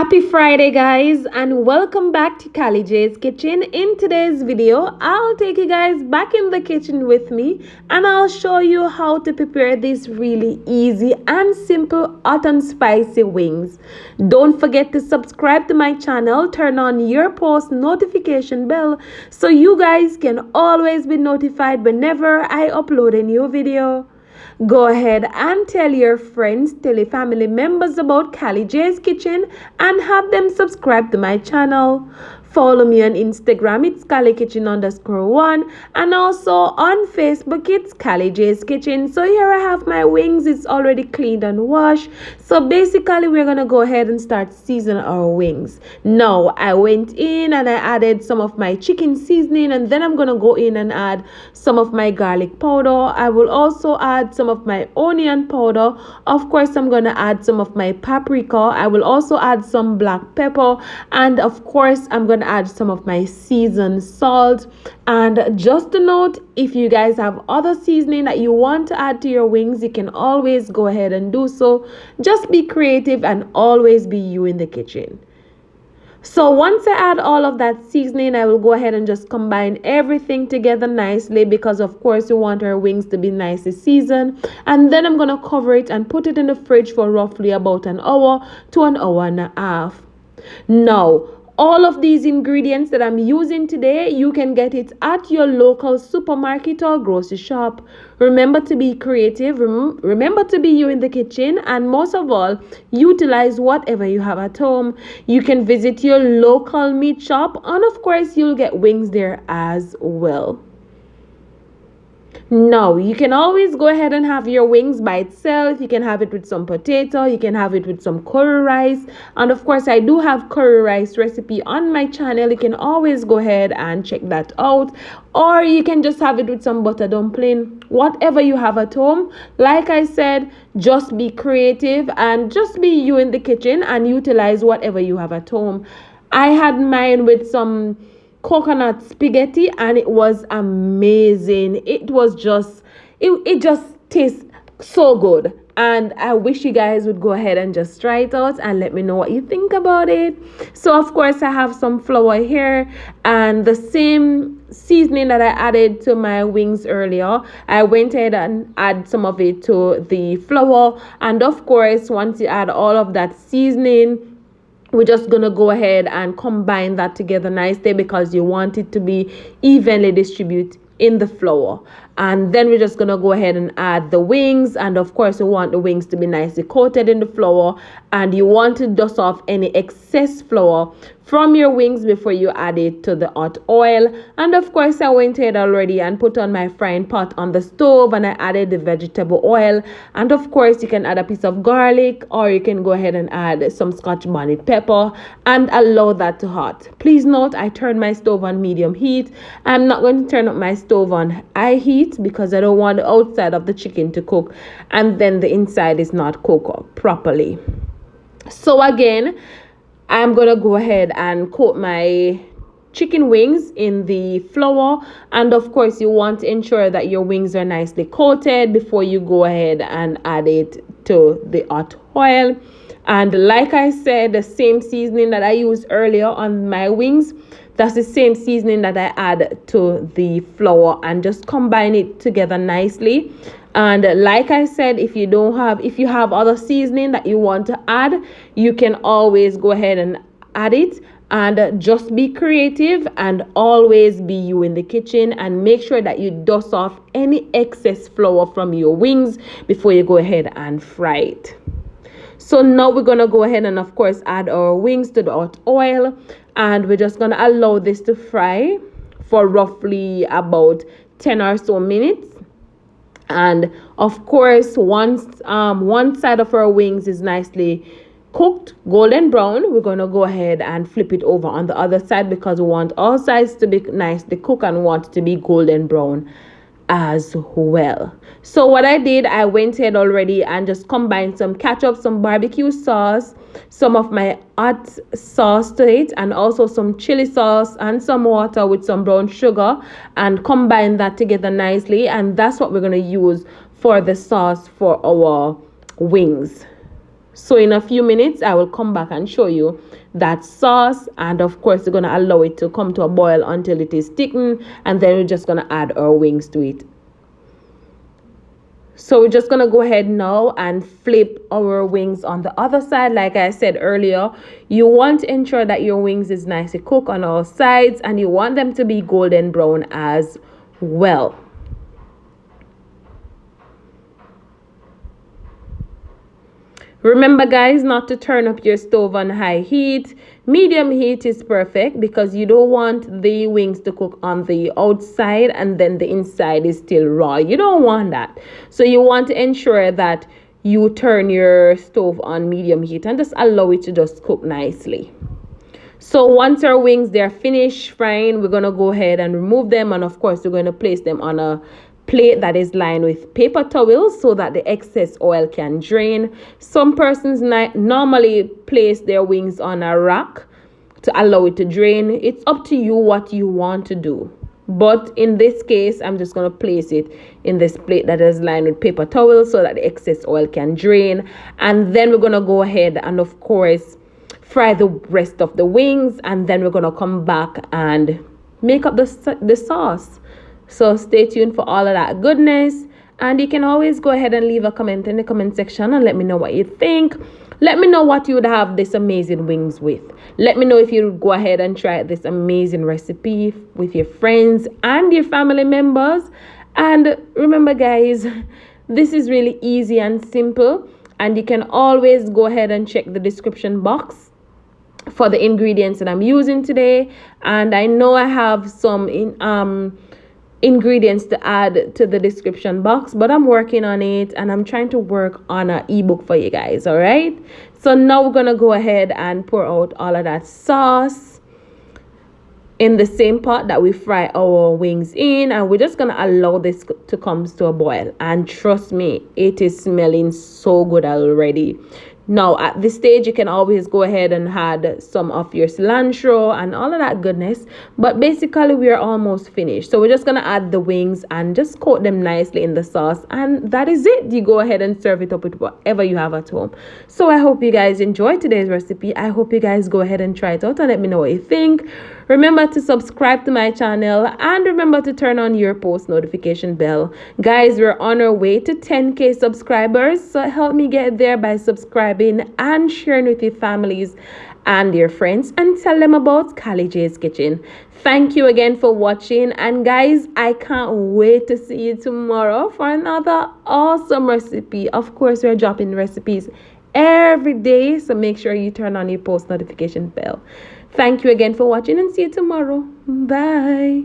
Happy Friday, guys, and welcome back to Kali J's Kitchen. In today's video, I'll take you guys back in the kitchen with me and I'll show you how to prepare these really easy and simple hot and spicy wings. Don't forget to subscribe to my channel, turn on your post notification bell so you guys can always be notified whenever I upload a new video. Go ahead and tell your friends, tell your family members about Kali J's Kitchen and have them subscribe to my channel. Follow me on Instagram, it's Kali Kitchen _1, and also on Facebook, it's Kali J's Kitchen. So here I have my wings, it's already cleaned and washed. So basically, we're gonna go ahead and start seasoning our wings. Now, I went in and I added some of my chicken seasoning, and then I'm gonna go in and add some of my garlic powder. I will also add some of my onion powder. Of course, I'm gonna add some of my paprika. I will also add some black pepper, and of course, I'm gonna add some of my seasoned salt. And just a note, if you guys have other seasoning that you want to add to your wings, you can always go ahead and do so. Just be creative and always be you in the kitchen. So once I add all of that seasoning, I will go ahead and just combine everything together nicely, because of course we want our wings to be nicely seasoned. And then I'm going to cover it and put it in the fridge for roughly about an hour to an hour and a half. Now, all of these ingredients that I'm using today, you can get it at your local supermarket or grocery shop. Remember to be creative, remember to be you in the kitchen, and most of all, utilize whatever you have at home. You can visit your local meat shop, and of course, you'll get wings there as well. Now, you can always go ahead and have your wings by itself. You can have it with some potato. You can have it with some curry rice. And of course, I do have curry rice recipe on my channel. You can always go ahead and check that out. Or you can just have it with some butter dumpling. Whatever you have at home. Like I said, just be creative and just be you in the kitchen and utilize whatever you have at home. I had mine with some coconut spaghetti and it was amazing. It was just it just tastes so good, and I wish you guys would go ahead and just try it out and let me know what you think about it. So of course, I have some flour here and the same seasoning that I added to my wings earlier. I went ahead and add some of it to the flour, and of course, once you add all of that seasoning, we're just going to go ahead and combine that together nicely, because you want it to be evenly distributed in the flour. And then we're just going to go ahead and add the wings. And of course, we want the wings to be nicely coated in the flour, and you want to dust off any excess flour from your wings before you add it to the hot oil. And of course, I went ahead already and put on my frying pot on the stove, and I added the vegetable oil. And of course, you can add a piece of garlic, or you can go ahead and add some Scotch bonnet pepper and allow that to hot. Please note, I turned my stove on medium heat. I'm not going to turn up my stove on high heat, because I don't want the outside of the chicken to cook and then the inside is not cooked up properly. So again, I'm gonna go ahead and coat my chicken wings in the flour, and of course, you want to ensure that your wings are nicely coated before you go ahead and add it to the hot oil. And like I said, the same seasoning that I used earlier on my wings, that's the same seasoning that I add to the flour, and just combine it together nicely. And like I said, if you have other seasoning that you want to add, you can always go ahead and add it. And just be creative and always be you in the kitchen, and make sure that you dust off any excess flour from your wings before you go ahead and fry it. So now we're going to go ahead and of course add our wings to the hot oil, and we're just going to allow this to fry for roughly about 10 or so minutes. And of course, once one side of our wings is nicely cooked golden brown, we're going to go ahead and flip it over on the other side, because we want all sides to be nicely cooked and want it to be golden brown as well. So what I did, I went ahead already and just combined some ketchup, some barbecue sauce, some of my hot sauce to it, and also some chili sauce and some water with some brown sugar, and combine that together nicely. And that's what we're going to use for the sauce for our wings. So in a few minutes, I will come back and show you that sauce. And of course, we're going to allow it to come to a boil until it is thickened. And then we're just going to add our wings to it. So we're just going to go ahead now and flip our wings on the other side. Like I said earlier, you want to ensure that your wings is nicely cooked on all sides, and you want them to be golden brown as well. Remember guys, not to turn up your stove on high heat. Medium heat is perfect because you don't want the wings to cook on the outside and then the inside is still raw. You don't want that. So you want to ensure that you turn your stove on medium heat and just allow it to just cook nicely. So once our wings, they're finished frying, we're going to go ahead and remove them. And of course, we're going to place them on a plate that is lined with paper towels so that the excess oil can drain. Some persons normally place their wings on a rack to allow it to drain. It's up to you what you want to do. But in this case, I'm just going to place it in this plate that is lined with paper towels so that the excess oil can drain. And then we're going to go ahead and, of course, fry the rest of the wings. And then we're going to come back and make up the sauce. So stay tuned for all of that goodness. And you can always go ahead and leave a comment in the comment section and let me know what you think. Let me know what you would have this amazing wings with. Let me know if you would go ahead and try this amazing recipe with your friends and your family members. And remember guys, this is really easy and simple. And you can always go ahead and check the description box for the ingredients that I'm using today. And I know I have some ingredients to add to the description box, but I'm working on it and I'm trying to work on an ebook for you guys. All right, so now we're gonna go ahead and pour out all of that sauce in the same pot that we fry our wings in, and we're just gonna allow this to come to a boil. And trust me, it is smelling so good already. Now at this stage, you can always go ahead and add some of your cilantro and all of that goodness. But basically, we are almost finished. So we're just going to add the wings and just coat them nicely in the sauce. And that is it. You go ahead and serve it up with whatever you have at home. So I hope you guys enjoyed today's recipe. I hope you guys go ahead and try it out and let me know what you think. Remember to subscribe to my channel and remember to turn on your post notification bell. Guys, we're on our way to 10K subscribers. So help me get there by subscribing and sharing with your families and your friends and tell them about Kali J's Kitchen. Thank you again for watching, and guys, I can't wait to see you tomorrow for another awesome recipe. Of course, we're dropping recipes every day, so make sure you turn on your post notification bell. Thank you again for watching and see you tomorrow. Bye.